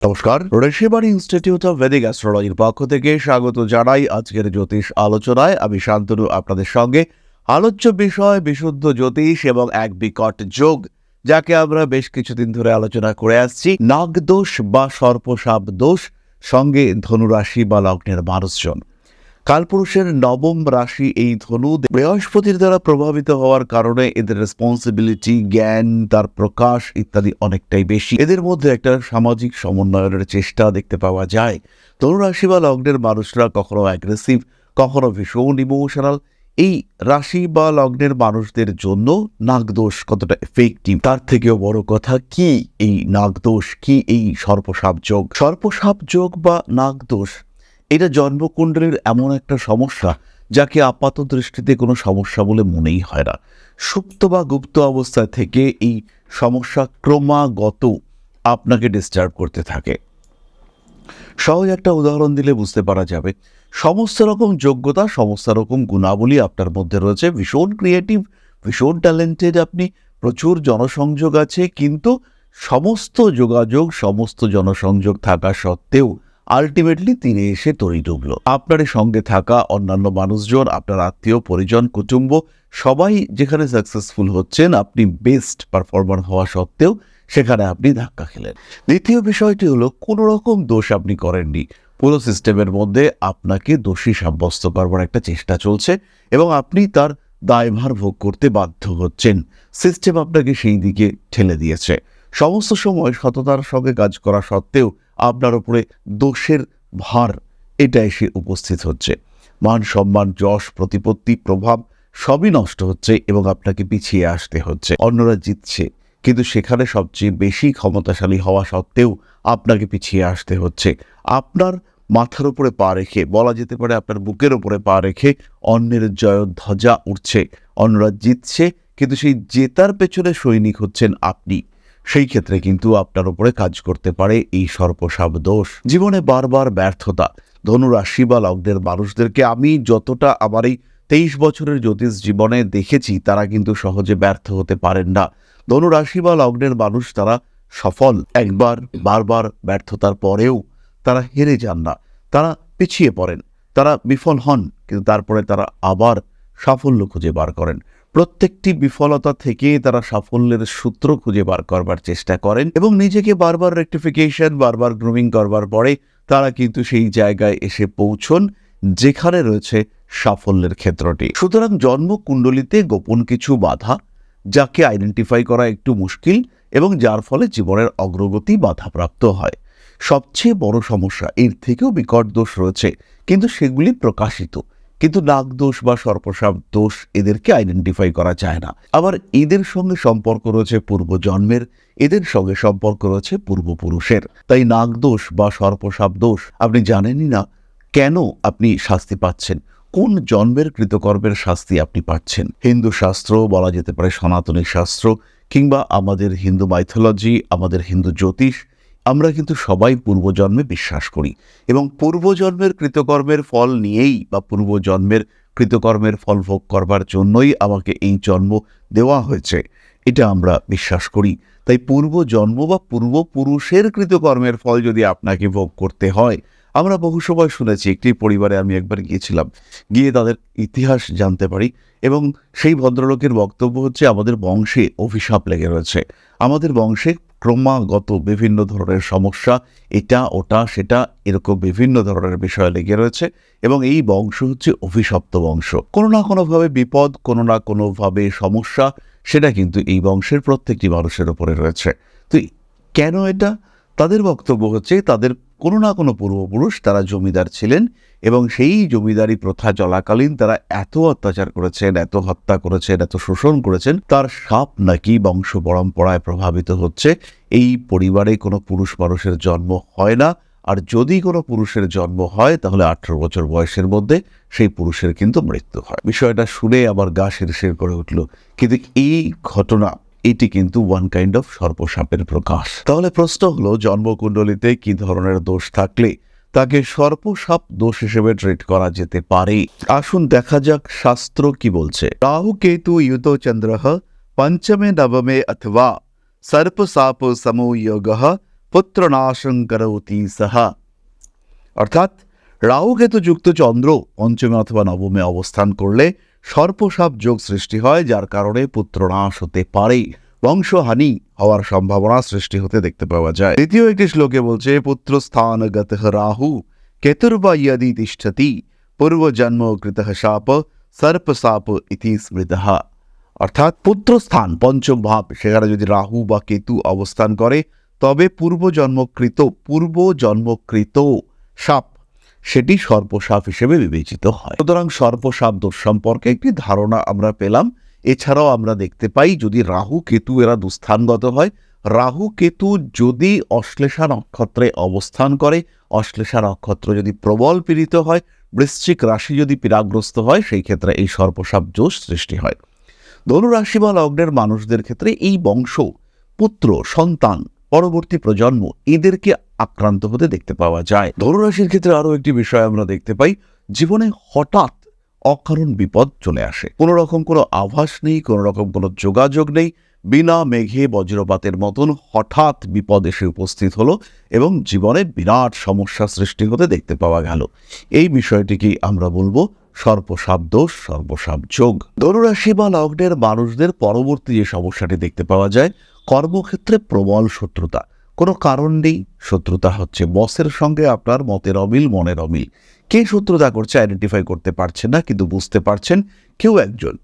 নমস্কার, Rishibani institute of Vedic অ্যাস্ট্রোলজির পক্ষ থেকে স্বাগত জানাই আজকের জ্যোতিষ আলোচনায়। আমি শান্তনু আপনাদের সঙ্গে। আলোচ্য বিষয় বিশুদ্ধ জ্যোতিষ এবং এক বিকট যোগ, যাকে আমরা বেশ কিছুদিন ধরে আলোচনা করে আসছি। নাগদোষ বা সর্পসাপ দোষ, সঙ্গে ধনুরাশি বা লগ্নের মানুষজন। কালপুরুষের নবম রাশি এই ধনু, বৃহস্পতির দ্বারা প্রভাবিত হওয়ার কারণে এদের রেসপন্সিবিলিটি, জ্ঞান, তার প্রকাশ ইত্যাদি অনেকটাই বেশি। এদের মধ্যে একটা সামাজিক সমন্বয়ের চেষ্টা দেখতে পাওয়া যায়। ধনুরাশি বা লগ্নের মানুষরা কখনো অ্যাগ্রেসিভ, কখনো ভীষণ ইমোশনাল। এই রাশি বা লগ্নের মানুষদের জন্য নাগদোষ কতটা এফেক্টিভ, তার থেকেও বড় কথা কি এই নাগদোষ, কি এই সর্পসাপ যোগ। সর্পসাপ যোগ বা নাগদোষ এটা জন্মকুণ্ডলীর এমন একটা সমস্যা যাকে আপাত দৃষ্টিতে কোনো সমস্যা বলে মনেই হয় না। সুপ্ত বা গুপ্ত অবস্থা থেকে এই সমস্যা ক্রমাগত আপনাকে ডিস্টার্ব করতে থাকে। সহজ একটা উদাহরণ দিলে বুঝতে পারা যাবে, সমস্ত রকম যোগ্যতা, সমস্ত রকম গুণাবলী আপনার মধ্যে রয়েছে, ভীষণ ক্রিয়েটিভ, ভীষণ ট্যালেন্টেড আপনি, প্রচুর জনসংযোগ আছে, কিন্তু সমস্ত যোগাযোগ, সমস্ত জনসংযোগ থাকা সত্ত্বেও আলটিমেটলি তীরে এসে তরি ডুবল। আপনার সঙ্গে থাকা অন্যান্য মানুষজন, আপনার আত্মীয় পরিজন, কুটুম্ব, সবাই যেখানে সাকসেসফুল হচ্ছেন, আপনি বেস্ট পারফর্মার হওয়া সত্ত্বেও সেখানে আপনি ধাক্কা খেলেন। দ্বিতীয় বিষয়টি হলো, কোনো রকম দোষ আপনি করেননি, পুরো সিস্টেমের মধ্যে আপনাকে দোষী সাব্যস্ত করবার একটা চেষ্টা চলছে এবং আপনি তার দায়ভার ভোগ করতে বাধ্য হচ্ছেন। সিস্টেম আপনাকে সেই দিকে ঠেলে দিয়েছে। সমস্ত সময় সততার সঙ্গে কাজ করা সত্ত্বেও আপনার উপরে দোষের ভার এটা এসে উপস্থিত হচ্ছে। মান সম্মান, যশ, প্রতিপত্তি, প্রভাব সবই নষ্ট হচ্ছে এবং আপনাকে পিছিয়ে আসতে হচ্ছে। অন্যরা জিতছে, কিন্তু সেখানে সবচেয়ে বেশি ক্ষমতাশালী হওয়া সত্ত্বেও আপনাকে পিছিয়ে আসতে হচ্ছে। আপনার মাথার উপরে পা রেখে, বলা যেতে পারে আপনার বুকের উপরে পা রেখে অন্যের জয়ধ্বজা উঠছে। অন্যরা জিতছে, কিন্তু সেই জেতার পেছনে সৈনিক হচ্ছেন আপনি। সেই ক্ষেত্রে কিন্তু আপনার উপরে কাজ করতে পারে এই সর্পসাপ দোষ। জীবনে বারবার ব্যর্থতা। ধনুরাশি বা লগ্নের মানুষদেরকে আমি যতটা আমার এই 23 বছরের জ্যোতিষ জীবনে দেখেছি, তারা কিন্তু সহজে ব্যর্থ হতে পারেন না। ধনুরাশি বা লগ্নের মানুষ তারা সফল, একবার বারবার ব্যর্থতার পরেও তারা হেরে যান না, তারা পিছিয়ে পড়েন, তারা বিফল হন, কিন্তু তারপরে তারা আবার সাফল্য খুঁজে বার করেন। প্রত্যেকটি বিফলতা থেকে তারা সাফল্যের সূত্র খুঁজে বার করবার চেষ্টা করেন এবং নিজেকে বারবার রেকটিফিকেশন, বারবার গ্রুমিং করবার পরে তারা কিন্তু সেই জায়গায় এসে পৌঁছন যেখানে রয়েছে সাফল্যের ক্ষেত্রটি। সুতরাং জন্মকুণ্ডলিতে গোপন কিছু বাধা, যাকে আইডেন্টিফাই করা একটু মুশকিল এবং যার ফলে জীবনের অগ্রগতি বাধাপ্রাপ্ত হয়। সবচেয়ে বড় সমস্যা, এর থেকেও বিকট দোষ রয়েছে, কিন্তু সেগুলি প্রকাশিত। কিন্তু নাগদোষ বা সর্পসাপ দোষ, এদেরকে আইডেন্টিফাই করা যায় না। আবার এদের সঙ্গে সম্পর্ক রয়েছে পূর্বজন্মের, এদের সঙ্গে সম্পর্ক রয়েছে পূর্বপুরুষের। তাই নাগদোষ বা সর্পসাপ দোষ আপনি জানেনই না কেন আপনি শাস্তি পাচ্ছেন, কোন জন্মের কৃতকর্মের শাস্তি আপনি পাচ্ছেন। হিন্দু শাস্ত্র, বলা যেতে পারে সনাতনী শাস্ত্র, কিংবা আমাদের হিন্দু মাইথোলজি, আমাদের হিন্দু জ্যোতিষ, আমরা কিন্তু সবাই পূর্বজন্মে বিশ্বাস করি এবং পূর্বজন্মের কৃতকর্মের ফল নিয়েই বা পূর্বজন্মের কৃতকর্মের ফল ভোগ করবার জন্যই আমাকে এই জন্ম দেওয়া হয়েছে, এটা আমরা বিশ্বাস করি। তাই পূর্বজন্ম বা পূর্বপুরুষের কৃতকর্মের ফল যদি আপনাকে ভোগ করতে হয়, আমরা বহু সময় শুনেছি, একটি পরিবারে আমি একবার গিয়েছিলাম, গিয়ে তাদের ইতিহাস জানতে পারি এবং সেই ভদ্রলোকের বক্তব্য হচ্ছে, আমাদের বংশে অভিশাপ লেগে রয়েছে, আমাদের বংশে ক্রমাগত বিভিন্ন ধরনের সমস্যা, এটা ওটা সেটা এরকম বিভিন্ন ধরনের বিষয় লেগে রয়েছে এবং এই বংশ হচ্ছে অভিশপ্ত বংশ। কোনো না কোনোভাবে বিপদ, কোনো না কোনোভাবে সমস্যা, সেটা কিন্তু এই বংশের প্রত্যেকটি মানুষের উপরে রয়েছে। তো কেন এটা? তাদের বক্তব্য হচ্ছে, তাদের কোনো না কোনো পূর্বপুরুষ তারা জমিদার ছিলেন এবং সেই জমিদারি প্রথা চলাকালীন তারা এত অত্যাচার করেছেন, এত হত্যা করেছেন, এত শোষণ করেছেন, তার সাপ নাকি বংশ পরম্পরায় প্রভাবিত হচ্ছে। এই পরিবারে কোনো পুরুষ মানুষের জন্ম হয় না, আর যদি কোনো পুরুষের জন্ম হয় তাহলে 18 বছর বয়সের মধ্যে সেই পুরুষের কিন্তু মৃত্যু হয়। বিষয়টা শুনে আবার গা শিরশির করে উঠল, কিন্তু এই ঘটনা, এটি কিন্তু ওয়ান কাইন্ড অফ সর্পসাপের প্রকাশ। তাহলে প্রশ্ন হলো, জন্মকুণ্ডলিতে কি ধরনের দোষ থাকলে তাকে সর্পসাপ দোষ হিসেবে ট্রিট করা যেতে পারে? আসুন দেখা যাক শাস্ত্র কি বলছে। রাহু কেতু ইউত চন্দ্র পঞ্চমে নবমে অথবা सर्पसाप समूह योग পুত্র নাশং করোতি সাহা। অর্থাৎ রাহু কেতু যুক্ত চন্দ্র পঞ্চমে অথবা নবমে অবস্থান করলে সর্পসাপ যোগ সৃষ্টি হয়, যার কারণে পুত্রনাশ হতে পারে, বংশহানি হওয়ার সম্ভাবনা সৃষ্টি হতে দেখতে পাওয়া যায়। দ্বিতীয় একটি শ্লোকে বলছে, পুত্র স্থানগত রাহু কেতুর্বা ইয়দি তিষ্ঠতি পূর্বজন্ম কৃত শাপ সর্পসাপ ইতি স্মৃতঃ। অর্থাৎ পুত্রস্থান পঞ্চম ভাব, সেখানে যদি রাহু বা কেতু অবস্থান করে তবে পূর্বজন্মকৃত সাপ সেটি সর্পসাপ হিসেবে বিবেচিত হয়। সুতরাং সর্পসাপ দোষ সম্পর্কে একটি ধারণা আমরা পেলাম। এছাড়াও আমরা দেখতে পাই যদি রাহু কেতু এরা দুস্থানগত হয়, রাহু কেতু যদি অশ্লেষা নক্ষত্রে অবস্থান করে, অশ্লেষা নক্ষত্র যদি প্রবল পীড়িত হয়, বৃশ্চিক রাশি যদি পীড়াগ্রস্ত হয়, সেই ক্ষেত্রে এই সর্পসাপ দোষ সৃষ্টি হয়। ধনুরাশি বা লগ্নের মানুষদের ক্ষেত্রে এই বংশ, পুত্র, সন্তান, পরবর্তী প্রজন্ম এদেরকে আক্রান্ত হতে দেখতে পাওয়া যায়। ধনুরাশির ক্ষেত্রে আরও একটি বিষয় আমরা দেখতে পাই, জীবনে হঠাৎ অকারণ বিপদ চলে আসে, কোনো রকম কোনো আভাস নেই, কোনো রকম কোনো যোগাযোগ নেই, বিনা মেঘে বজ্রপাতের মতন হঠাৎ বিপদ এসে উপস্থিত হলো এবং জীবনে বিরাট সমস্যা সৃষ্টি হতে দেখতে পাওয়া গেল। এই বিষয়টিকেই আমরা বলবো সর্পসাপ দোষ, সর্পসাপ যোগ। ধনুরাশি বা লগ্নের মানুষদের পরবর্তী যে সমস্যাটি দেখতে পাওয়া যায়, কর্মক্ষেত্রে প্রবল শত্রুতা, কোনো কারণ নেই শত্রুতা হচ্ছে, বসের সঙ্গে আপনার মতের অমিল, মনের অমিল। কে শত্রুতা করছে আইডেন্টিফাই করতে পারছেন না, কিন্তু বুঝতে পারছেন কেউ একজন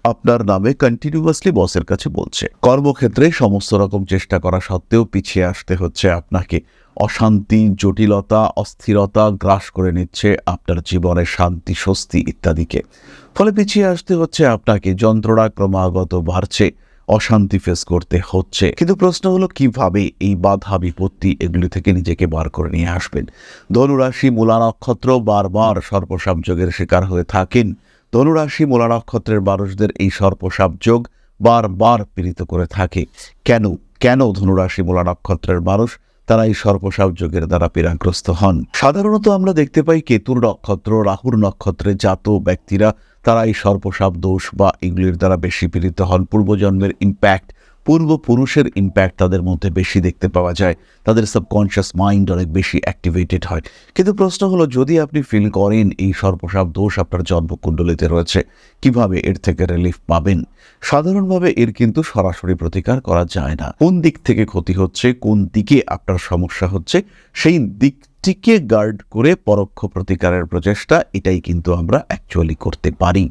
আপনার নামে কন্টিনিউয়াসলি বসের কাছে বলছে। কর্মক্ষেত্রে সমস্ত রকম চেষ্টা করা সত্ত্বেও পিছিয়ে আসতে হচ্ছে আপনাকে। অশান্তি, জটিলতা, অস্থিরতা গ্রাস করে নিচ্ছে আপনার জীবনের শান্তি, স্বস্তি ইত্যাদিকে। ফলে পিছিয়ে আসতে হচ্ছে আপনাকে, যন্ত্রণা ক্রমাগত বাড়ছে, অশান্তি ফেস করতে হচ্ছে। কিন্তু প্রশ্ন হলো কিভাবে এই বাধা বিপত্তি এগুলি থেকে নিজেকে বার করে নিয়ে আসবেন। ধনুরাশি মূলা নক্ষত্র বারবার সর্পসাপ যোগের শিকার হয়ে থাকেন। ধনুরাশি মূলা নক্ষত্রের মানুষদের এই সর্পসাপ যোগ বারবার পীড়িত করে থাকে। কেন ধনুরাশি মূলা নক্ষত্রের মানুষ তারা এই সর্পসাপ যোগের দ্বারা পীড়াগ্রস্ত হন? সাধারণত আমরা দেখতে পাই কেতুর নক্ষত্র, রাহুর নক্ষত্রে জাত ব্যক্তিরা তারা এই সর্পসাপ দোষ বা এগুলির দ্বারা বেশি পীড়িত হন। পূর্বজন্মের ইম্প্যাক্ট, পূর্বপুরুষের ইম্প্যাক্ট তাদের মধ্যে বেশি দেখতে পাওয়া যায়, তাদের সাবকনশিয়াস মাইন্ড অনেক বেশি অ্যাক্টিভেটেড হয়। কিন্তু প্রশ্ন হলো, যদি আপনি ফিল করেন এই সর্পসাপ দোষ আপনার জন্মকুণ্ডলিতে রয়েছে, কিভাবে এর থেকে রিলিফ পাবেন? সাধারণভাবে এর কিন্তু সরাসরি প্রতিকার করা যায় না। কোন দিক থেকে ক্ষতি হচ্ছে, কোন দিকে আপনার সমস্যা হচ্ছে, সেই দিকটিকে গার্ড করে পরোক্ষ প্রতিকারের প্রচেষ্টা, এটাই কিন্তু আমরা অ্যাকচুয়ালি করতে পারি।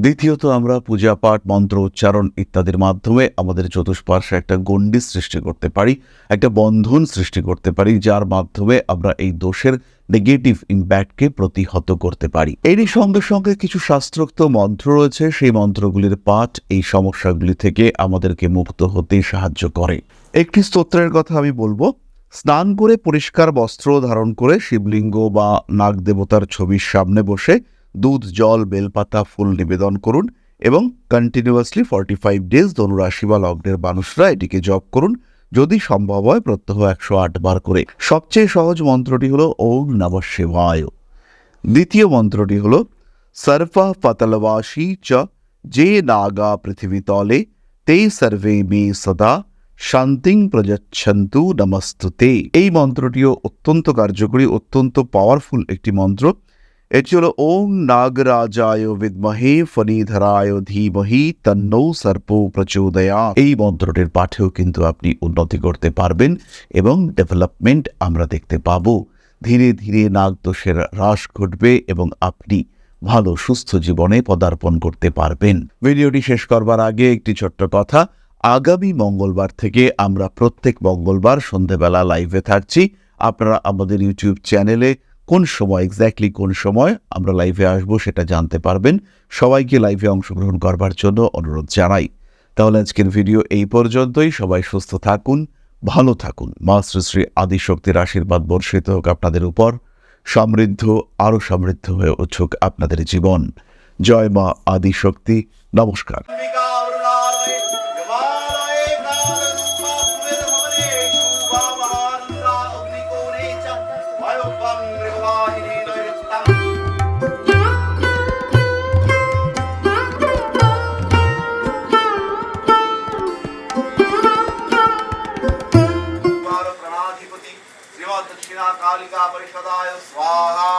দ্বিতীয়ত আমরা পূজা পাঠ, মন্ত্র উচ্চারণ ইত্যাদির মাধ্যমে আমাদের চতুষ্পার্শ্বে একটা গণ্ডি সৃষ্টি করতে পারি, একটা বন্ধন সৃষ্টি করতে পারি, যার মাধ্যমে আমরা এই দোষের নেগেটিভ ইম্প্যাক্টকে প্রতিহত করতে পারি। এরই সঙ্গে সঙ্গে কিছু শাস্ত্রোক্ত মন্ত্র রয়েছে, সেই মন্ত্রগুলির পাঠ এই সমস্যাগুলি থেকে আমাদেরকে মুক্ত হতে সাহায্য করে। একটি স্তোত্রের কথা আমি বলবো। স্নান করে পরিষ্কার বস্ত্র ধারণ করে শিবলিঙ্গ বা নাগ দেবতার ছবির সামনে বসে দুধ, জল, বেলপাতা, ফুল নিবেদন করুন এবং কন্টিনিউয়াসলি 45 ডেজ ধনুরাশি বা লগ্নের মানুষরা এটিকে জপ করুন, যদি সম্ভব হয় প্রত্যহ 108 বার করে। সবচেয়ে সহজ মন্ত্রটি হলো ওম নমঃ শিবায়। দ্বিতীয় মন্ত্রটি হলো সর্পা পাতালবাসী চ যে নাগা পৃথিবী তলে তে সর্বে মে সদা শান্তিং প্রযচ্ছন্তু নমস্তুতে। এই মন্ত্রটিও অত্যন্ত কার্যকরী, অত্যন্ত পাওয়ারফুল একটি মন্ত্র। এটি হলো ওম নাগরাজায় বিদ্মহে ফণীধরায় ধীমহি তন্নো সর্প প্রচোদয়াৎ। এই মন্ত্রটির পাঠেও কিন্তু আপনি উন্নতি করতে পারবেন এবং ডেভেলপমেন্ট আমরা দেখতে পাবো। ধীরে ধীরে নাগদোষের হ্রাস ঘটবে এবং আপনি ভালো সুস্থ জীবনে পদার্পণ করতে পারবেন। ভিডিওটি শেষ করবার আগে একটি ছোট্ট কথা, আগামী মঙ্গলবার থেকে আমরা প্রত্যেক মঙ্গলবার সন্ধ্যেবেলা লাইভে থাকছি। আপনারা আমাদের ইউটিউব চ্যানেলে কোন সময়, এক্স্যাক্টলি কোন সময় আমরা লাইভে আসবো সেটা জানতে পারবেন। সবাইকে লাইভে অংশগ্রহণ করবার জন্য অনুরোধ জানাই। তাহলে আজকের ভিডিও এই পর্যন্তই। সবাই সুস্থ থাকুন, ভালো থাকুন। মা শ্রী শ্রী আদিশক্তির আশীর্বাদ বর্ষিত হোক আপনাদের উপর। সমৃদ্ধ, আরো সমৃদ্ধ হয়ে উঠুক আপনাদের জীবন। জয় মা আদিশক্তি। নমস্কার। दक्षिणा कालिका परिषदाय स्वाहा